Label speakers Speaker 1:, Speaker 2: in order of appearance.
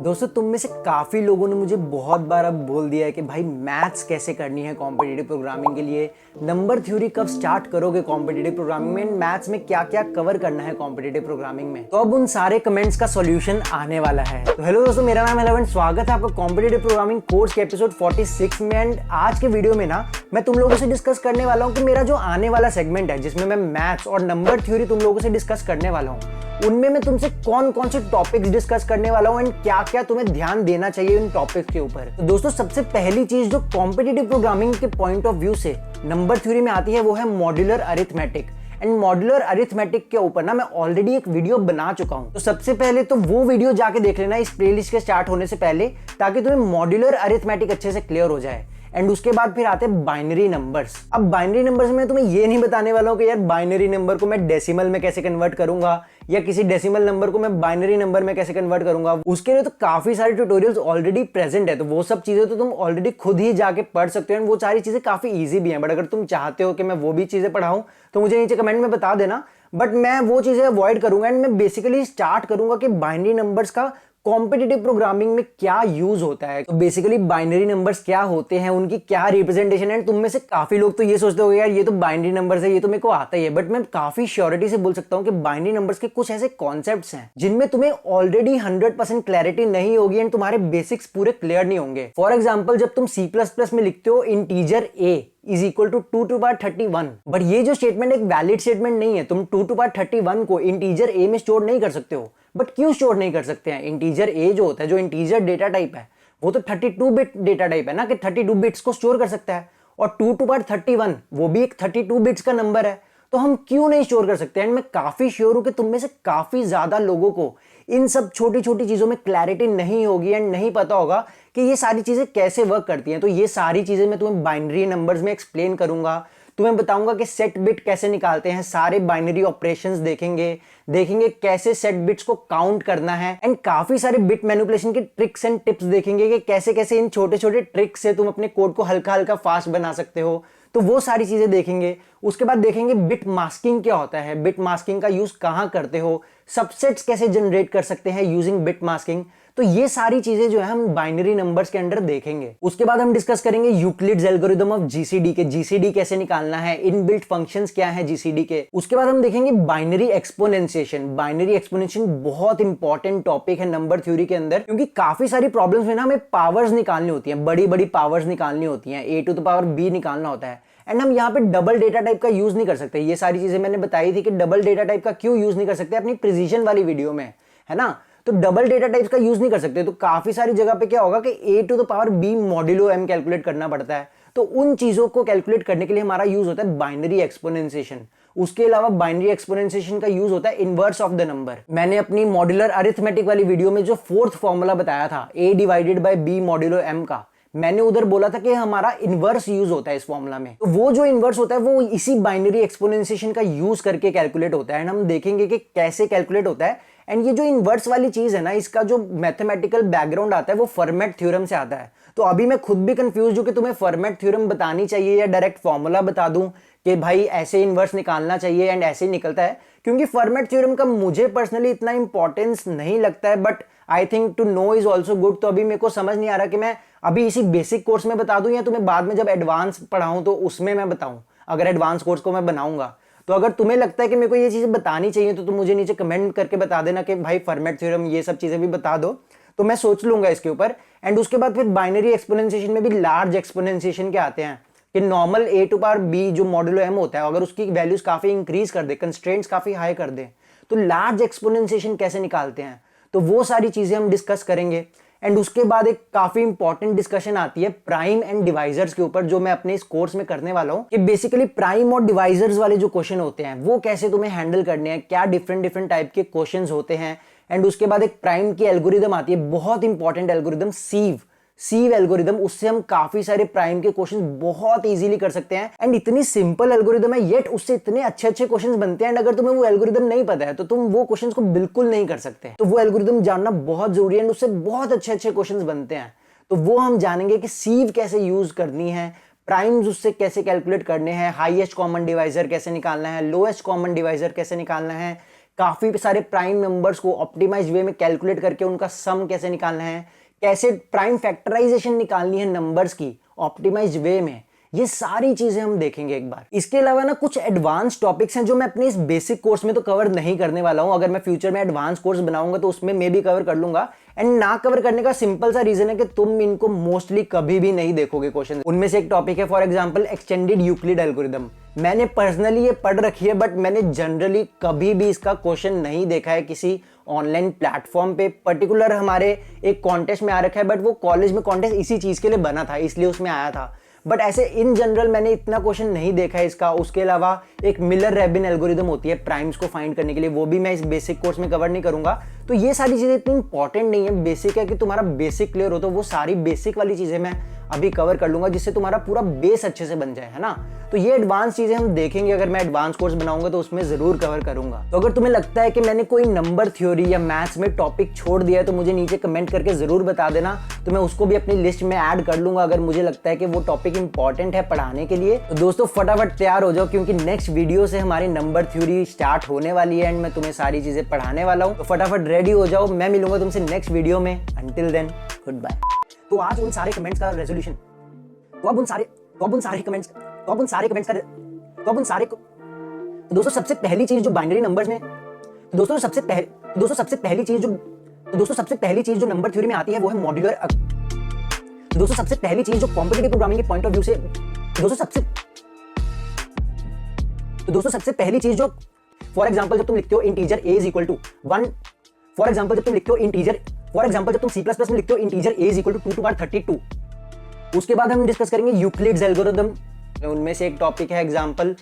Speaker 1: दोस्तों तुम में से काफ़ी लोगों ने मुझे बहुत बार अब बोल दिया है कि भाई मैथ्स कैसे करनी है कॉम्पिटिटिव प्रोग्रामिंग के लिए, नंबर थ्योरी कब स्टार्ट करोगे कॉम्पिटिटिव प्रोग्रामिंग में, मैथ्स में क्या क्या कवर करना है कॉम्पिटिटिव प्रोग्रामिंग में। तो अब उन सारे कमेंट्स का सॉल्यूशन आने वाला है। तो हेलो दोस्तों, मेरा नाम है लवन, स्वागत है आपका कॉम्पिटिटिव प्रोग्रामिंग कोर्स के एपिसोड 46 में। एंड आज के वीडियो में ना मैं तुम लोगों से डिस्कस करने वाला हूँ कि मेरा जो आने वाला सेगमेंट है जिसमें मैं मैथ्स और नंबर थ्योरी तुम लोगों से डिस्कस करने वाला हूँ, उनमें मैं तुमसे कौन कौन से टॉपिक्स डिस्कस करने वाला हूं एंड क्या क्या तुम्हें ध्यान देना चाहिए इन टॉपिक्स के ऊपर। तो दोस्तों सबसे पहली चीज जो कॉम्पिटिटिव प्रोग्रामिंग के पॉइंट ऑफ व्यू से नंबर थ्योरी में आती है वो है modular arithmetic. And modular arithmetic के ऊपर ना मैं ऑलरेडी एक वीडियो बना चुका हूं, तो सबसे पहले तो वो वीडियो जाके देख लेना इस प्लेलिस्ट के स्टार्ट होने से पहले, ताकि तुम्हें मॉड्यूलर अरिथमेटिक अच्छे से क्लियर हो जाए। एंड उसके बाद फिर आते हैं बाइनरी नंबर्स। अब बाइनरी नंबर्स में तुम्हें ये नहीं बताने वाला हूं कि यार बाइनरी नंबर को मैं डेसिमल में कैसे कन्वर्ट करूंगा या किसी डेसिमल नंबर को मैं बाइनरी नंबर में कैसे कन्वर्ट करूंगा। उसके लिए तो काफी सारे ट्यूटोरियल्स ऑलरेडी प्रेजेंट है, तो वो सब चीजें तो तुम ऑलरेडी खुद ही जाके पढ़ सकते हो। वो सारी चीजें काफी ईजी भी हैं, बट अगर तुम चाहते हो कि मैं वो भी चीजें पढ़ाऊं तो मुझे नीचे कमेंट में बता देना। बट मैं वो चीजें अवॉइड करूंगा एंड मैं बेसिकली स्टार्ट करूंगा कि बाइनरी नंबर्स का कॉम्पिटिटिव प्रोग्रामिंग में क्या यूज होता है। तो बेसिकली बाइनरी नंबर्स क्या होते हैं, उनकी क्या रिप्रेजेंटेशन है। तुम में से काफी लोग तो ये सोचते हो यार ये तो बाइनरी नंबर्स है, ये तो मेरे को आता ही है, बट मैं काफी श्योरिटी से बोल सकता हूँ कि बाइनरी नंबर्स के कुछ ऐसे कॉन्सेप्ट्स हैं जिनमें तुम्हें ऑलरेडी 100% क्लैरिटी नहीं होगी एंड तुम्हारे बेसिक्स पूरे क्लियर नहीं होंगे। फॉर एग्जाम्पल जब तुम C++ में लिखते हो integer a is equal to 2 to power 31, but ये जो स्टेटमेंट एक वैलिड स्टेटमेंट नहीं है। तुम 2 टू पावर 31 को इंटीजर a में स्टोर नहीं कर सकते हो। बट क्यों स्टोर नहीं कर सकते हैं? इंटीजर a जो होता है, जो इंटीजर डेटा टाइप है, वो तो 32 बिट डेटा टाइप है ना, कि 32 बिट्स को स्टोर कर सकता है। और 2 टू पावर 31 वो भी एक 32 बिट्स का नंबर है, तो हम क्यों नहीं स्टोर कर सकते? एंड मैं काफी श्योर हूं कि तुम में से काफी ज्यादा लोगों को इन सब छोटी छोटी चीजों में क्लैरिटी नहीं होगी एंड नहीं पता होगा कि ये सारी चीजें कैसे वर्क करती हैं। तो ये सारी चीजें मैं तुम्हें बाइनरी नंबर्स में एक्सप्लेन करूंगा। तुम्हें बताऊंगा कि सेट बिट कैसे निकालते हैं, सारे बाइनरी ऑपरेशंस देखेंगे कैसे सेट बिट्स को काउंट करना है, एंड काफी सारे बिट मैनिपुलेशन के ट्रिक्स एंड टिप्स देखेंगे कि कैसे कैसे इन छोटे छोटे ट्रिक्स से तुम अपने कोड को हल्का हल्का फास्ट बना सकते हो। तो वो सारी चीजें देखेंगे। उसके बाद देखेंगे बिट मास्किंग क्या होता है, बिट मास्किंग का यूज कहां करते हो, सबसेट्स कैसे जनरेट कर सकते हैं यूजिंग बिट मास्किंग। तो ये सारी चीजें जो है हम बाइनरी नंबर्स के अंदर देखेंगे। उसके बाद हम डिस्कस करेंगे यूक्लिड्स एल्गोरिथम ऑफ जीसीडी के, जीसीडी कैसे निकालना है, इनबिल्ट फंक्शंस क्या है जीसीडी के। उसके बाद हम देखेंगे बाइनरी एक्सपोनेंशिएशन। बाइनरी एक्सपोनेंशिएशन बहुत इंपॉर्टेंट टॉपिक है नंबर थ्योरी के अंदर, क्योंकि काफी सारी प्रॉब्लम्स में ना हमें पावर्स निकालनी होती है, बड़ी बड़ी पावर्स निकालनी होती है, a to the power b निकालना होता है। एंड हम यहाँ पे डबल डेटा टाइप का यूज नहीं कर सकते। ये सारी चीजें मैंने बताई थी कि डबल डेटा टाइप का क्यों यूज नहीं कर सकते अपनी प्रिसीजन वाली वीडियो में, है ना। तो डबल डेटा टाइप्स का यूज नहीं कर सकते, तो काफी सारी जगह पे क्या होगा कि a to the power b modulo m calculate करना पड़ता है। तो उन चीजों को कैलकुलेट करने के लिए हमारा यूज होता है बाइनरी एक्सपोनेंशिएशन। उसके अलावा बाइनरी एक्सपोनेंशिएशन का यूज होता है इनवर्स ऑफ द नंबर। मैंने अपनी मॉड्यूलर अरिथमेटिक वाली वीडियो में जो फोर्थ फॉर्मूला बताया था a divided by b modulo m का, मैंने उधर बोला था कि हमारा इनवर्स यूज होता है इस फॉर्मूला में। तो वो जो इनवर्स होता है वो इसी बाइनरी एक्सपोनेंशिएशन का यूज करके कैलकुलेट होता है। एंड हम देखेंगे कि कैसे कैलकुलेट होता है। एंड ये जो इनवर्स वाली चीज है ना, इसका जो मैथमेटिकल बैकग्राउंड आता है वो फर्मेट थ्योरम से आता है। तो अभी मैं खुद भी कंफ्यूज हूं कि तुम्हें फर्मेट थ्योरम बतानी चाहिए या डायरेक्ट फॉर्मूला बता दूं कि भाई ऐसे इनवर्स निकालना चाहिए एंड ऐसे ही निकलता है, क्योंकि फर्मेट थ्योरम का मुझे पर्सनली इतना इंपॉर्टेंस नहीं लगता है, but I think to know is also good. तो अभी मेरे को समझ नहीं आ रहा कि मैं अभी इसी बेसिक कोर्स में बता दूं या तुम्हें बाद में जब एडवांस पढ़ाऊं तो उसमें मैं बताऊं, अगर एडवांस कोर्स को मैं बनाऊंगा। तो अगर तुम्हें लगता है कि मेरे को ये चीजें बतानी चाहिए तो तुम मुझे नीचे कमेंट करके बता देना कि भाई फर्मेट थ्योरम ये सब चीजें भी बता दो, तो मैं सोच लूंगा इसके ऊपर। एंड उसके बाद फिर बाइनरी एक्सपोनेंशिएशन में भी लार्ज एक्सपोनेंशिएशन के आते हैं कि normal a to power b जो मॉड्यूलो m होता है, अगर उसकी वैल्यूज काफी इंक्रीज कर दे, कंस्ट्रेंट्स काफी हाई कर दे, तो लार्ज एक्सपोनेंशिएशन कैसे निकालते हैं। तो वो सारी चीजें हम डिस्कस करेंगे। एंड उसके बाद एक काफी इंपॉर्टेंट डिस्कशन आती है प्राइम एंड डिवाइजर्स के ऊपर, जो मैं अपने इस कोर्स में करने वाला हूं कि बेसिकली प्राइम और डिवाइजर्स वाले जो क्वेश्चन होते हैं वो कैसे तुम्हें हैंडल करने हैं, क्या डिफरेंट डिफरेंट टाइप के क्वेश्चंस होते हैं। एंड उसके बाद एक प्राइम की एल्गोरिदम आती है, बहुत इंपॉर्टेंट एल्गोरिदम, सीव एल्गोरिदम। उससे हम काफी सारे प्राइम के क्वेश्चंस बहुत इजीली कर सकते हैं। एंड इतनी सिंपल एल्गोरिदम है, येट उससे इतने अच्छे अच्छे क्वेश्चंस बनते हैं। एंड अगर तुम्हें वो एल्गोरिदम नहीं पता है तो तुम वो क्वेश्चंस को बिल्कुल नहीं कर सकते। तो वो एल्गोरिदम जानना बहुत जरूरी है एंड उससे बहुत अच्छे अच्छे क्वेश्चंस बनते हैं। तो वो हम जानेंगे कि सीव कैसे यूज करनी है, प्राइम्स उससे कैसे कैलकुलेट करने हैं, हाईएस्ट कॉमन डिवाइजर कैसे निकालना है, लोएस्ट कॉमन डिवाइजर कैसे निकालना है, काफी सारे प्राइम नंबर्स को ऑप्टिमाइज वे में कैलकुलेट करके उनका सम कैसे निकालना है, कैसे प्राइम फैक्टराइजेशन निकालनी है नंबर्स की ऑप्टिमाइज वे में, ये सारी चीजें हम देखेंगे एक बार। इसके अलावा ना कुछ एडवांस टॉपिक्स हैं जो मैं अपने इस बेसिक कोर्स में तो कवर नहीं करने वाला हूं। अगर मैं फ्यूचर में एडवांस कोर्स बनाऊंगा तो उसमें मैं भी कवर कर लूंगा। एंड ना कवर करने का सिंपल सा रीजन है कि तुम इनको मोस्टली कभी भी नहीं देखोगे क्वेश्चन। उनमें से एक टॉपिक है for example extended Euclid algorithm. मैंने पर्सनली ये पढ़ रखी है बट मैंने जनरली कभी भी इसका क्वेश्चन नहीं देखा है किसी ऑनलाइन प्लेटफॉर्म पे। पर्टिकुलर हमारे एक कॉन्टेस्ट में आ रखा है बट वो कॉलेज में कॉन्टेस्ट इसी चीज के लिए बना था इसलिए उसमें आया था, बट ऐसे इन जनरल मैंने इतना क्वेश्चन नहीं देखा है इसका। उसके अलावा एक मिलर रैबिन एल्गोरिथम होती है प्राइम्स को फाइंड करने के लिए, वो भी मैं इस बेसिक कोर्स में कवर नहीं करूंगा। तो ये सारी चीजें इतनी इंपॉर्टेंट नहीं है, बेसिक है कि तुम्हारा बेसिक क्लियर हो, तो वो सारी बेसिक वाली चीजें मैं अभी कवर कर लूंगा जिससे तुम्हारा पूरा बेस अच्छे से बन जाए, है ना। तो ये एडवांस चीजें हम देखेंगे, अगर मैं एडवांस कोर्स बनाऊंगा तो उसमें जरूर कवर करूंगा। तो अगर तुम्हें लगता है कि मैंने कोई नंबर थ्योरी या मैथ्स में टॉपिक छोड़ दिया है तो मुझे नीचे कमेंट करके जरूर बता देना, तो मैं उसको भी अपनी लिस्ट में ऐड कर लूंगा अगर मुझे लगता है कि वो टॉपिक इंपॉर्टेंट है पढ़ाने के लिए। तो दोस्तों फटाफट तैयार हो जाओ क्योंकि नेक्स्ट वीडियो से हमारी नंबर थ्योरी स्टार्ट होने वाली है एंड मैं तुम्हें सारी चीजें पढ़ाने वाला हूँ। तो फटाफट रेडी हो जाओ, मैं मिलूंगा तुमसे नेक्स्ट वीडियो में। Until then goodbye. तो आज उन सारे कमेंट्स का रेजोल्यूशन, तो अब उन सारे दोस्तों सबसे पहली चीज जो बाइनरी नंबर्स में, दोस्तों सबसे पहली चीज जो नंबर थ्योरी में आती है वो है मॉड्यूलर। दोस्तों सबसे पहली चीज जो कॉम्पिटिटिव प्रोग्रामिंग के पॉइंट ऑफ व्यू से, दोस्तों सबसे पहली चीज जो फॉर एग्जांपल जब तुम लिखते हो integer a is equal to 1, for example जब तुम C++ में लिखते हो integer a is equal to 2 to power 32, उसके बाद हम डिस्कस करेंगे यूक्लिड्स एल्गोरिथम। उनमें से एक टॉपिक है एग्जांपल